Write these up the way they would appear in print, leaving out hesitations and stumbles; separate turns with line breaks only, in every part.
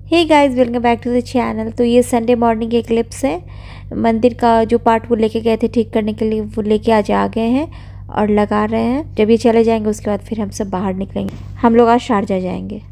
Hey guys, welcome back to the channel. तो ये Sunday morning के क्लिप्स है। मंदिर का जो पार्ट वो लेके गए थे ठीक करने के लिए, वो लेके आज आ गए हैं और लगा रहे हैं। जब ये चले जाएंगे उसके बाद फिर हम सब बाहर निकलेंगे। हम लोग आज शारजा जाएंगे।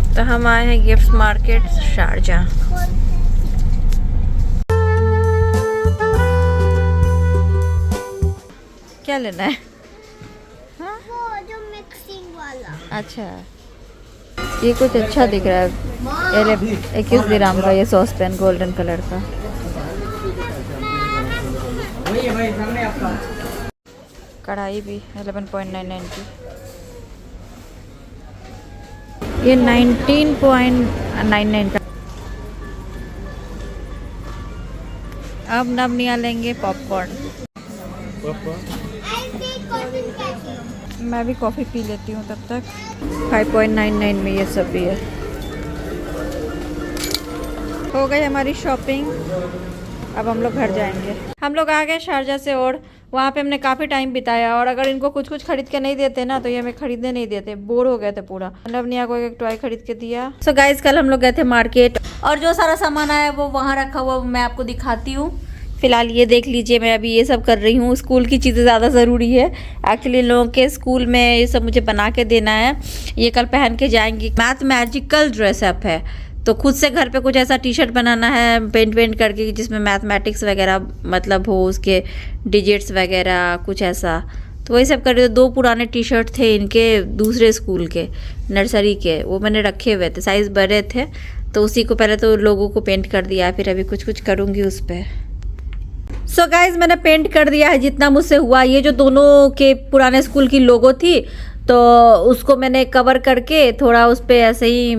तो हम आए हैं गिफ्ट मार्केट शारजा। क्या लेना है?
वो जो मिक्सिंग वाला।
अच्छा, ये कुछ अच्छा दिख रहा है। 21 दिराम का ये सॉस पैन गोल्डन कलर का। कढ़ाई भी 11.99 की। ये 19.99 का। अब नवनिया लेंगे पॉपकॉर्न। मैं भी कॉफ़ी पी लेती हूँ तब तक। 5.99 में ये सब भी है। हो गई हमारी शॉपिंग। अब हम लोग घर जाएंगे। हम लोग आ गए शारजा से और वहाँ पे हमने काफ़ी टाइम बिताया। और अगर इनको कुछ कुछ खरीद के नहीं देते ना तो ये हमें खरीदने नहीं देते। बोर हो गए थे पूरा। नवनिया को एक टॉय खरीद के दिया। सो गाइज, कल हम लोग गए थे मार्केट और जो सारा सामान आया वो वहाँ रखा हुआ मैं आपको दिखाती हूँ। फिलहाल ये देख लीजिए, मैं अभी ये सब कर रही हूँ। स्कूल की चीज़ें ज़्यादा ज़रूरी है एक्चुअली। लोगों के स्कूल में ये सब मुझे बना के देना है। ये कल पहन के जाएंगी। मैथमेटिकल ड्रेसअप है तो खुद से घर पे कुछ ऐसा टी शर्ट बनाना है पेंट वेंट करके जिसमें मैथमेटिक्स वगैरह मतलब हो, उसके डिजिट्स वगैरह कुछ ऐसा। तो वही सब कर रहे थे। 2 पुराने टी शर्ट थे इनके दूसरे स्कूल के, नर्सरी के, वो मैंने रखे हुए थे, साइज़ बड़े थे। तो उसी को पहले तो लोगों को पेंट कर दिया, फिर अभी कुछ कुछ करूँगी उस पर। सो गाइज, मैंने पेंट कर दिया है जितना मुझसे हुआ। ये जो दोनों के पुराने स्कूल की लोगो थी तो उसको मैंने कवर करके थोड़ा उस पर ऐसे ही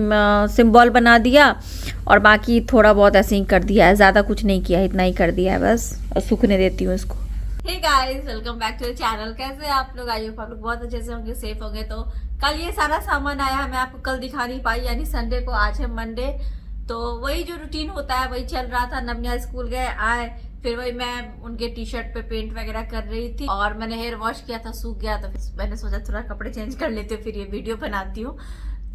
सिंबल बना दिया और बाकी थोड़ा बहुत ऐसे ही कर दिया है। ज़्यादा कुछ नहीं किया, इतना ही कर दिया है बस। और सूखने देती हूँ इसको। Hey guys, welcome back to the channel. कैसे हैं आप लोग? आई होप आप लोग बहुत अच्छे से होंगे, सेफ होंगे। तो कल ये सारा सामान आया है, मैं आपको कल दिखा नहीं पाई, यानी संडे को। आज है मंडे। तो वही जो रूटीन होता है वही चल रहा था। नवनिया स्कूल गए, आए, फिर वही मैं उनके टी शर्ट पे पेंट वगैरह कर रही थी और मैंने हेयर वॉश किया था, सूख गया। तो फिर मैंने सोचा थोड़ा कपड़े चेंज कर लेती हूँ, फिर ये वीडियो बनाती हूँ।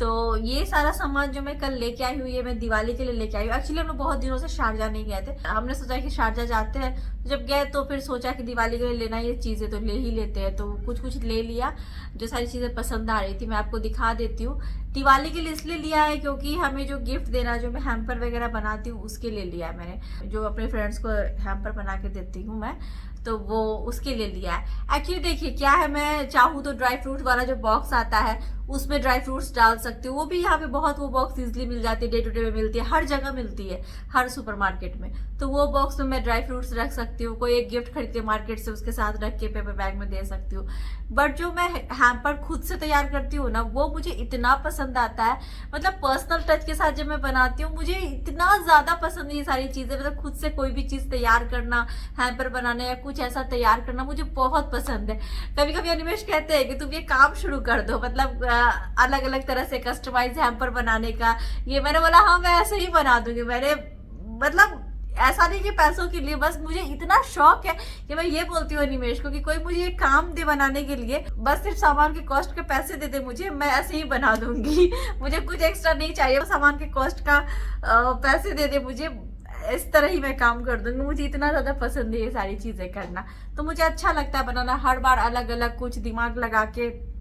तो ये सारा सामान जो मैं कल लेके आई हूँ ये मैं दिवाली के लिए लेके आई हूँ। एक्चुअली हम लोग बहुत दिनों से शारजा नहीं गए थे। हमने सोचा कि शारजा जाते हैं, जब गए तो फिर सोचा कि दिवाली के लिए लेना ये चीज़ें तो ले ही लेते हैं। तो कुछ कुछ ले लिया, जो सारी चीज़ें पसंद आ रही थी मैं आपको दिखा देती हूँ। दिवाली के लिए इसलिए लिया है क्योंकि हमें जो गिफ्ट देना, जो मैं हैम्पर वगैरह बनाती हूँ उसके लिए लिया है मैंने। जो अपने फ्रेंड्स को हैम्पर बना के देती हूँ मैं, तो वो उसके लिए लिया है। एक्चुअली देखिए क्या है, मैं चाहूँ तो ड्राई फ्रूट वाला जो बॉक्स आता है उसमें ड्राई फ्रूट्स डाल सकती हूँ। वो भी यहाँ पे बहुत, वो बॉक्स इजीली मिल जाती है, डे टू डे में मिलती है, हर जगह मिलती है, हर सुपरमार्केट में। तो वो बॉक्स में मैं ड्राई फ्रूट्स रख सकती हूँ। कोई एक गिफ्ट खरीदते मार्केट से उसके साथ रख के पेपर बैग में दे सकती हूँ। बट जो मैं हैम्पर खुद से तैयार करती हूँ ना, वो मुझे इतना पसंद आता है। मतलब पर्सनल टच के साथ जब मैं बनाती हूँ मुझे इतना ज्यादा पसंद है ये सारी चीजें। मतलब खुद से कोई भी चीज तैयार करना, हैम्पर बनाना या कुछ ऐसा तैयार करना मुझे बहुत पसंद है। कभी कभी अनिमेश कहते हैं कि तुम ये काम शुरू कर दो, मतलब अलग अलग तरह से कस्टमाइज हैम्पर बनाने का। ये मैंने बोला हाँ मैं ऐसे ही बना दूंगी। मैंने मतलब ऐसा नहीं कि पैसों के लिए, बस मुझे इतना शौक है कि मैं ये बोलती हूँ अनिमेश को कि कोई मुझे ये काम दे बनाने के लिए, बस सिर्फ सामान के कॉस्ट के पैसे दे दे मुझे, मैं ऐसे ही बना दूंगी। मुझे कुछ एक्स्ट्रा नहीं चाहिए, सामान के कॉस्ट का पैसे दे दे मुझे, इस तरह ही मैं काम कर दूंगी। मुझे इतना ज्यादा पसंद है ये सारी चीजें करना। तो मुझे अच्छा लगता है बनाना, हर बार अलग अलग कुछ दिमाग लगा के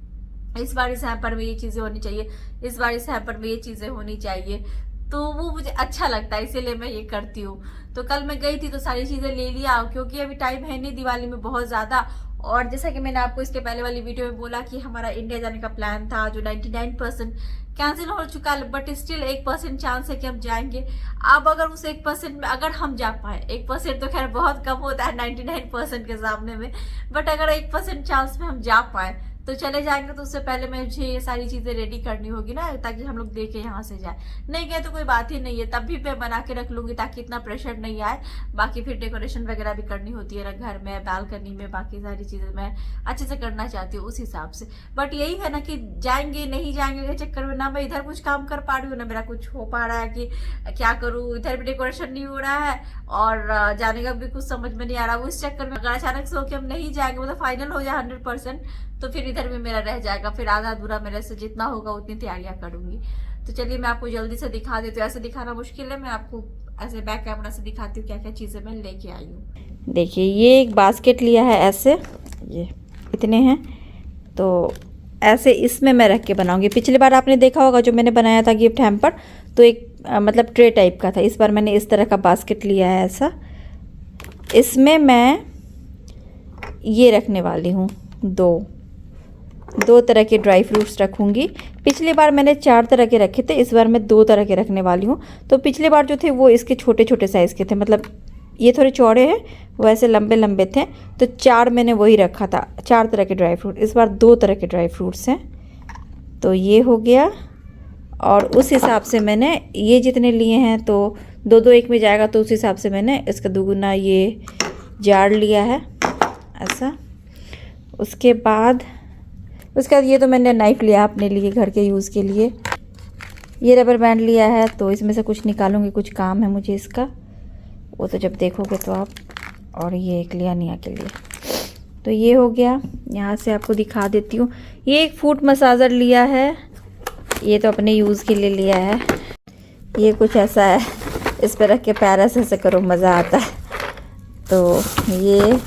इस बार इस हैम्पर में ये चीजें होनी चाहिए, इस बार इस हैम्पर में ये चीजें होनी चाहिए। तो वो मुझे अच्छा लगता है, इसीलिए मैं ये करती हूँ। तो कल मैं गई थी तो सारी चीजें ले लिया क्योंकि अभी टाइम है नहीं दिवाली में बहुत ज्यादा। और जैसा कि मैंने आपको इसके पहले वाली वीडियो में बोला कि हमारा इंडिया जाने का प्लान था जो 99% कैंसिल हो चुका है, बट स्टिल 1% चांस है कि हम जाएंगे। अब अगर उस 1% में अगर हम जा पाए, 1% तो खैर बहुत कम होता है 99% के सामने में, बट अगर 1% चांस में हम जा पाए तो चले जाएंगे तो उससे पहले मुझे ये सारी चीजें रेडी करनी होगी ना, ताकि हम लोग देखे यहाँ से जाए। नहीं गए तो कोई बात ही नहीं है, तब भी मैं बना के रख लूंगी ताकि इतना प्रेशर नहीं आए। बाकी फिर डेकोरेशन वगैरह भी करनी होती है ना घर में, बालकनी में, बाकी सारी चीजें मैं अच्छे से करना चाहती हूँ उस हिसाब से। बट यही है ना कि जाएंगे नहीं जाएंगे के चक्कर में ना मैं इधर कुछ काम कर पा रही हूँ ना मेरा कुछ हो पा रहा है कि क्या करूँ, इधर भी डेकोरेशन नहीं हो रहा है और जाने का भी कुछ समझ में नहीं आ रहा। वो इस चक्कर में अगर अचानक से होकर हम नहीं जाएंगे, मतलब फाइनल हो जाए 100%, तो फिर इधर भी मेरा रह जाएगा। फिर आधा अधूरा मेरे से जितना होगा उतनी तैयारियां करूंगी। तो चलिए मैं आपको जल्दी से दिखा देती हूँ। ऐसे दिखाना मुश्किल है, मैं आपको ऐसे बैक कैमरा से दिखाती हूँ क्या क्या चीजें मैं लेके आई हूँ। देखिए ये एक बास्केट लिया है, ऐसे ये इतने हैं, तो ऐसे इसमें मैं रख के बनाऊंगी। पिछली बार आपने देखा होगा जो मैंने बनाया था गिफ्ट हैम्पर, तो एक मतलब ट्रे टाइप का था। इस बार मैंने इस तरह का बास्केट लिया है ऐसा। इसमें मैं ये रखने वाली हूँ दो तरह के ड्राई फ्रूट्स रखूँगी। पिछली बार मैंने 4 तरह के रखे थे, इस बार मैं 2 तरह के रखने वाली हूँ। तो पिछली बार जो थे वो इसके छोटे छोटे साइज़ के थे, मतलब ये थोड़े चौड़े हैं, वो ऐसे लंबे लंबे थे। तो 4 मैंने वही रखा था, 4 तरह के ड्राई फ्रूट। इस बार 2 तरह के ड्राई फ्रूट्स हैं। तो ये हो गया, और उस हिसाब से मैंने ये जितने लिए हैं तो 2-2 एक में जाएगा, तो उस हिसाब से मैंने इसका दुगुना ये जार लिया है ऐसा। उसके बाद ये तो मैंने नाइफ़ लिया अपने लिए घर के यूज़ के लिए। ये रबर बैंड लिया है, तो इसमें से कुछ निकालूंगी, कुछ काम है मुझे इसका, वो तो जब देखोगे तो आप। और ये एक लिया निया के लिए। तो ये हो गया, यहाँ से आपको दिखा देती हूँ। ये एक फूट मसाजर लिया है, ये तो अपने यूज़ के लिए लिया है। ये कुछ ऐसा है, इस पर रख के पैर ऐसे करो, मज़ा आता है। तो ये,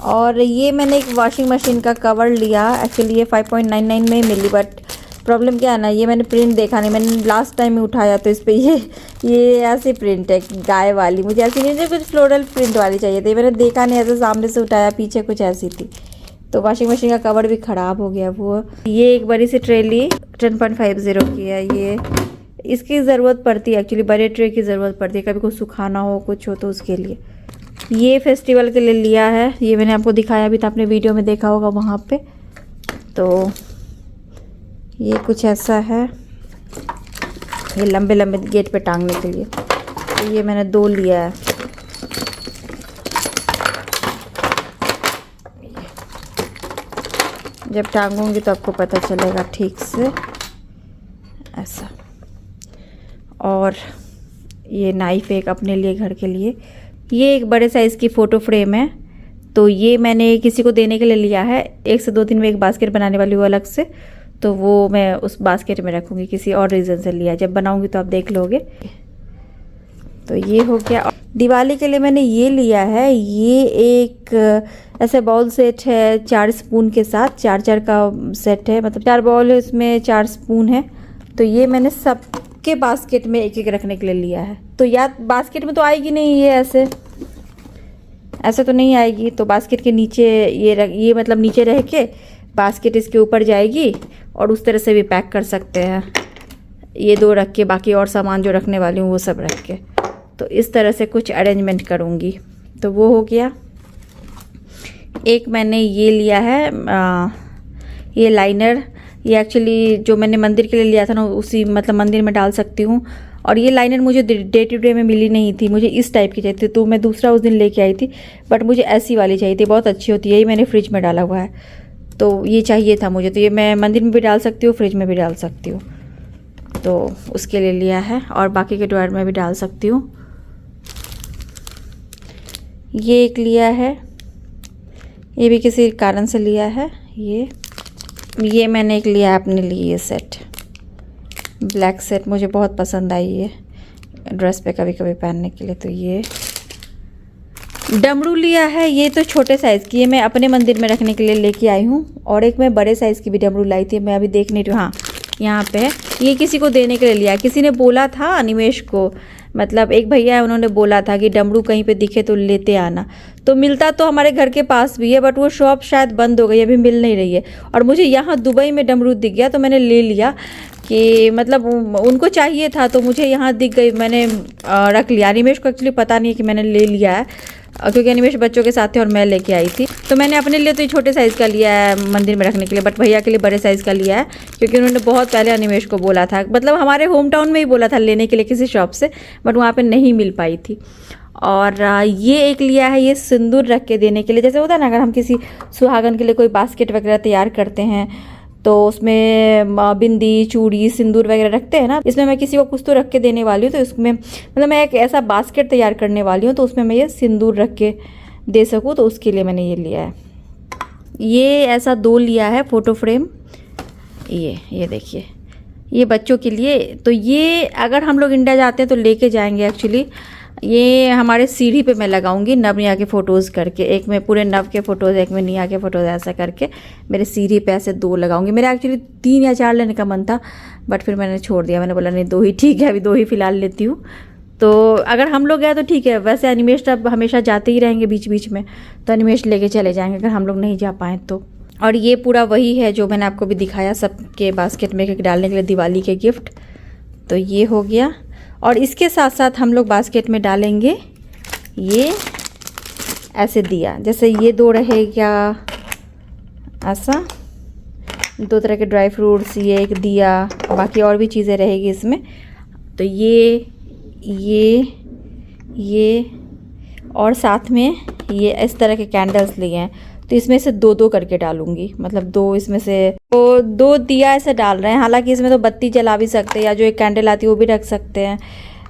और ये मैंने एक वॉशिंग मशीन का कवर लिया। एक्चुअली ये 5.99 में ही मिली, बट प्रॉब्लम क्या है ना, ये मैंने प्रिंट देखा नहीं, मैंने लास्ट टाइम में उठाया तो इस पर ये ऐसी प्रिंट है गाय वाली। मुझे ऐसी नहीं, मुझे कुछ फ्लोरल प्रिंट वाली चाहिए थी, मैंने देखा नहीं, ऐसे सामने से उठाया, पीछे कुछ ऐसी थी। तो वॉशिंग मशीन का कवर भी ख़राब हो गया वो। ये एक बड़ी सी ट्रे ली, 10.50 की है ये। इसकी ज़रूरत पड़ती है एक्चुअली, बड़े ट्रे की ज़रूरत पड़ती है, कभी कुछ सुखाना हो कुछ हो तो उसके लिए। ये फेस्टिवल के लिए लिया है, ये मैंने आपको दिखाया भी था, आपने वीडियो में देखा होगा वहाँ पे। तो ये कुछ ऐसा है, ये लंबे लंबे गेट पे टांगने के लिए। तो ये मैंने 2 लिया है। जब टांगूंगी तो आपको पता चलेगा ठीक से ऐसा। और ये नाइफ़ एक अपने लिए घर के लिए। ये एक बड़े साइज़ की फ़ोटो फ्रेम है, तो ये मैंने किसी को देने के लिए लिया है। 1 से 2 दिन में एक बास्केट बनाने वाली हूँ अलग से, तो वो मैं उस बास्केट में रखूँगी, किसी और रीज़न से लिया। जब बनाऊँगी तो आप देख लोगे। तो ये हो गया। दिवाली के लिए मैंने ये लिया है, ये एक ऐसे बाउल सेट है 4 स्पून के साथ, 4-4 का सेट है, मतलब 4 बाउल है, उसमें 4 स्पून है। तो ये मैंने सबके बास्केट में एक एक रखने के लिए लिया है। तो यार बास्केट में तो आएगी नहीं, ये ऐसे तो नहीं आएगी। तो बास्केट के नीचे ये मतलब नीचे रह के बास्केट इसके ऊपर जाएगी, और उस तरह से भी पैक कर सकते हैं। ये 2 रख के बाकी और सामान जो रखने वाली हूँ वो सब रख के, तो इस तरह से कुछ अरेंजमेंट करूँगी। तो वो हो गया। एक मैंने ये लिया है ये लाइनर, ये एक्चुअली जो मैंने मंदिर के लिए लिया था ना, उसी मतलब मंदिर में डाल सकती हूँ। और ये लाइनर मुझे डे टू डे में मिली नहीं थी, मुझे इस टाइप की चाहिए थी, तो मैं दूसरा उस दिन लेके आई थी, बट मुझे ऐसी वाली चाहिए थी, बहुत अच्छी होती है। यही मैंने फ्रिज में डाला हुआ है, तो ये चाहिए था मुझे। तो ये मैं मंदिर में भी डाल सकती हूँ, फ्रिज में भी डाल सकती हूँ, तो उसके लिए लिया है। और बाकी के ड्रॉयर में भी डाल सकती हूँ। ये एक लिया है, ये भी किसी कारण से लिया है। ये मैंने एक लिया है अपने लिए, ये सेट, ब्लैक सेट मुझे बहुत पसंद आई है ड्रेस पे कभी कभी पहनने के लिए। तो ये डमरू लिया है, ये तो छोटे साइज़ की है, मैं अपने मंदिर में रखने के लिए लेके आई हूँ। और एक मैं बड़े साइज़ की भी डमरू लाई थी, मैं अभी देख नहीं रही हूँ, हाँ यहाँ पे है। ये किसी को देने के लिए लिया, किसी ने बोला था अनिमेश को, मतलब एक भैया है, उन्होंने बोला था कि डमरू कहीं पे दिखे तो लेते आना। तो मिलता तो हमारे घर के पास भी है, बट वो शॉप शायद बंद हो गई, अभी मिल नहीं रही है। और मुझे यहाँ दुबई में डमरू दिख गया, तो मैंने ले लिया कि मतलब उनको चाहिए था तो मुझे यहाँ दिख गई, मैंने रख लिया। अनिमेश को एक्चुअली पता नहीं कि मैंने ले लिया है, क्योंकि अनिमेश बच्चों के साथ थे और मैं लेके आई थी। तो मैंने अपने लिए तो ये छोटे साइज़ का लिया है मंदिर में रखने के लिए, बट भैया के लिए बड़े साइज़ का लिया है, क्योंकि उन्होंने बहुत पहले अनिमेश को बोला था, मतलब हमारे होम टाउन में ही बोला था लेने के लिए किसी शॉप से, बट वहाँ पर नहीं मिल पाई थी। और ये एक लिया है, ये सिंदूर रख के देने के लिए। जैसे होता है ना, अगर हम किसी सुहागन के लिए कोई बास्केट वगैरह तैयार करते हैं तो उसमें बिंदी, चूड़ी, सिंदूर वगैरह रखते हैं ना, इसमें मैं किसी को कुछ तो रख के देने वाली हूँ। तो इसमें मतलब मैं एक ऐसा बास्केट तैयार करने वाली हूँ, तो उसमें मैं ये सिंदूर रख के दे सकूँ, तो उसके लिए मैंने ये लिया है। ये ऐसा 2 लिया है फ़ोटो फ्रेम। ये देखिए, ये बच्चों के लिए। तो ये अगर हम लोग इंडिया जाते हैं तो लेके जाएंगे एक्चुअली। ये हमारे सीढ़ी पे मैं लगाऊंगी नव निया के फ़ोटोज़ करके, एक में पूरे नव के फ़ोटोज़, एक में निया के फ़ोटोज़, ऐसा करके मेरे सीढ़ी पे ऐसे 2 लगाऊंगी। मेरा एक्चुअली 3 या 4 लेने का मन था, बट फिर मैंने छोड़ दिया। मैंने बोला नहीं, 2 ही ठीक है, अभी 2 ही फ़िलहाल लेती हूँ। तो अगर हम लोग गए तो ठीक है, वैसे अनिमेश तब हमेशा जाते ही रहेंगे बीच बीच में, तो अनिमेश लेके चले जाएंगे अगर हम लोग नहीं जा पाएँ तो। और ये पूरा वही है जो मैंने आपको भी दिखाया, सबके बास्केट में एक डालने के लिए दिवाली के गिफ्ट। तो ये हो गया, और इसके साथ साथ हम लोग बास्केट में डालेंगे ये ऐसे दिया। जैसे ये 2 रहेगा ऐसा, 2 तरह के ड्राई फ्रूट्स, ये एक दिया, बाकी और भी चीज़ें रहेगी इसमें। तो ये और साथ में ये इस तरह के कैंडल्स लिए हैं, तो इसमें से 2-2 करके डालूंगी, मतलब 2 इसमें से, तो 2 दिया ऐसे डाल रहे हैं। हालांकि इसमें तो बत्ती जला भी सकते हैं, या जो एक कैंडल आती है वो भी रख सकते हैं,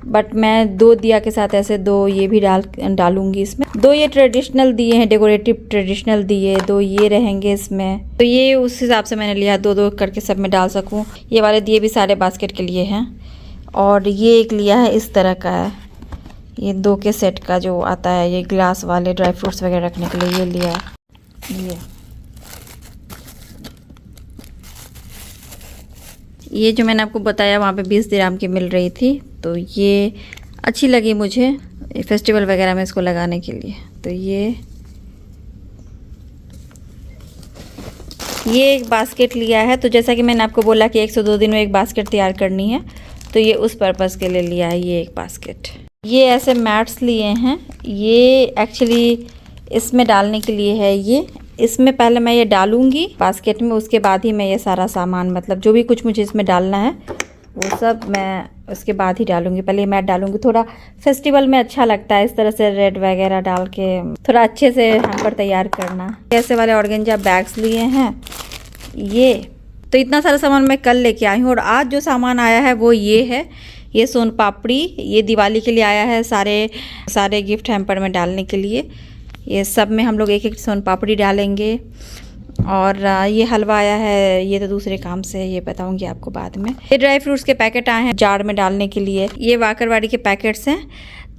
बट मैं 2 दिया के साथ ऐसे 2 ये भी डालूंगी इसमें। 2 ये ट्रेडिशनल दिए हैं, डेकोरेटिव ट्रेडिशनल दिए, 2 ये रहेंगे इसमें। तो ये उस हिसाब से मैंने लिया, 2-2 करके सब में डाल सकूं। ये वाले दिए भी सारे बास्केट के लिए हैं। और ये एक लिया है, इस तरह का है, ये 2 के सेट का जो आता है, ये ग्लास वाले ड्राई फ्रूट्स वगैरह रखने के लिए ये लिया है। ये जो मैंने आपको बताया वहाँ पे 20 दिरहम की मिल रही थी, तो ये अच्छी लगी मुझे फेस्टिवल वगैरह में इसको लगाने के लिए। तो ये एक बास्केट लिया है। तो जैसा कि मैंने आपको बोला कि 1 से 2 दिन में एक बास्केट तैयार करनी है, तो ये उस पर्पज़ के लिए लिया है ये एक बास्केट। ये ऐसे मैट्स लिए हैं, ये एक्चुअली इसमें डालने के लिए है। ये इसमें पहले मैं ये डालूंगी बास्केट में, उसके बाद ही मैं ये सारा सामान, मतलब जो भी कुछ मुझे इसमें डालना है वो सब मैं उसके बाद ही डालूंगी। पहले मैट डालूंगी, थोड़ा फेस्टिवल में अच्छा लगता है इस तरह से रेड वगैरह डाल के थोड़ा अच्छे से हैम्पर तैयार करना। ऐसे वाले ऑर्गेंजा बैग्स लिए हैं ये। तो इतना सारा सामान मैं कल लेके आई हूँ, और आज जो सामान आया है वो ये है, ये सोन पापड़ी। ये दिवाली के लिए आया है, सारे गिफ्ट हैम्पर में डालने के लिए। ये सब में हम लोग 1-1 सोन पापड़ी डालेंगे। और ये हलवा आया है, ये तो दूसरे काम से है, ये बताऊंगी आपको बाद में। ये ड्राई फ्रूट्स के पैकेट आए हैं जार में डालने के लिए। ये वाकरवाड़ी के पैकेट्स हैं,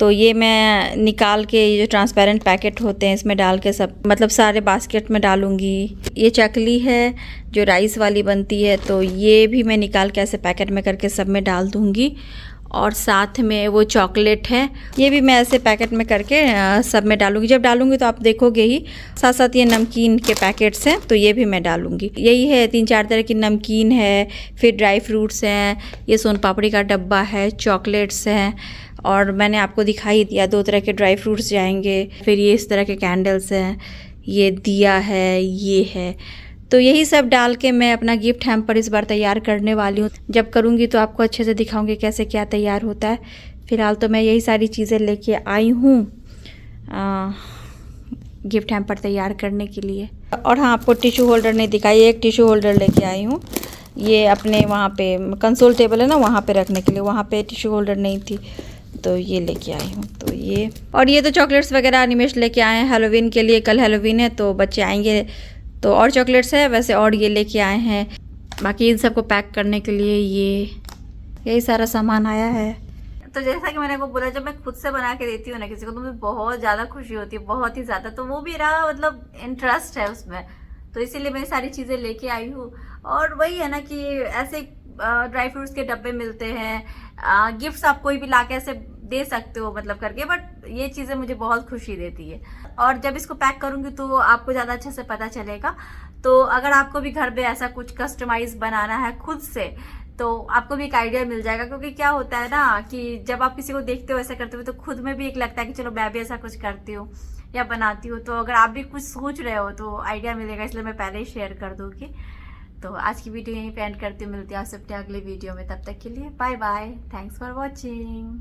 तो ये मैं निकाल के, ये जो ट्रांसपेरेंट पैकेट होते हैं इसमें डाल के सब, मतलब सारे बास्केट में डालूंगी। ये चकली है जो राइस वाली बनती है, तो ये भी मैं निकाल के ऐसे पैकेट में करके सब में डाल दूंगी। और साथ में वो चॉकलेट है, ये भी मैं ऐसे पैकेट में करके सब में डालूंगी। जब डालूंगी तो आप देखोगे ही। साथ साथ ये नमकीन के पैकेट्स हैं, तो ये भी मैं डालूंगी। यही है, 3-4 तरह की नमकीन है, फिर ड्राई फ्रूट्स हैं, ये सोन पापड़ी का डब्बा है, चॉकलेट्स हैं, और मैंने आपको दिखाई दिया 2 तरह के ड्राई फ्रूट्स जाएंगे। फिर ये इस तरह के कैंडल्स हैं, ये दिया है, ये है। तो यही सब डाल के मैं अपना गिफ्ट हैम्पर इस बार तैयार करने वाली हूँ। जब करूँगी तो आपको अच्छे से दिखाऊंगी कैसे क्या तैयार होता है। फ़िलहाल तो मैं यही सारी चीज़ें लेके आई हूँ गिफ्ट हैम्पर तैयार करने के लिए। और हाँ, आपको टिश्यू होल्डर नहीं दिखाई, एक टिश्यू होल्डर लेके आई हूँ। ये अपने वहाँ पे कंसोल टेबल है ना, वहाँ पे रखने के लिए, वहाँ पे टिश्यू होल्डर नहीं थी, तो ये लेके आई हूँ। तो ये, और ये तो चॉकलेट्स वगैरह अनिमेश लेके आए हैं हेलोवीन के लिए। कल हेलोवीन है तो बच्चे आएंगे, तो और चॉकलेट्स है वैसे, और ये लेके आए हैं। बाकी इन सबको पैक करने के लिए यही सारा सामान आया है। तो जैसा कि मैंने आपको बोला, जब मैं खुद से बना के देती हूँ ना किसी को, तो मुझे बहुत ज़्यादा खुशी होती है, बहुत ही ज़्यादा। तो वो भी मेरा मतलब इंटरेस्ट है उसमें, तो इसीलिए मैं सारी चीज़ें लेके आई हूँ। और वही है ना कि ऐसे ड्राई फ्रूट्स के डब्बे मिलते हैं, गिफ्ट्स आप कोई भी ला के ऐसे दे सकते हो मतलब करके, बट ये चीज़ें मुझे बहुत खुशी देती है। और जब इसको पैक करूँगी तो आपको ज़्यादा अच्छे से पता चलेगा। तो अगर आपको भी घर पे ऐसा कुछ कस्टमाइज बनाना है खुद से, तो आपको भी एक आइडिया मिल जाएगा। क्योंकि क्या होता है ना कि जब आप किसी को देखते हो ऐसा करते हुए तो खुद में भी एक लगता है कि चलो मैं भी ऐसा कुछ करती हूँ या बनाती हूँ। तो अगर आप भी कुछ सोच रहे हो तो आइडिया मिलेगा, इसलिए मैं पहले ही शेयर कर दूँगी। तो आज की वीडियो यहीं पे एंड करती हूँ, मिलती हूँ आप सबके अगले वीडियो में। तब तक के लिए bye bye, thanks for watching.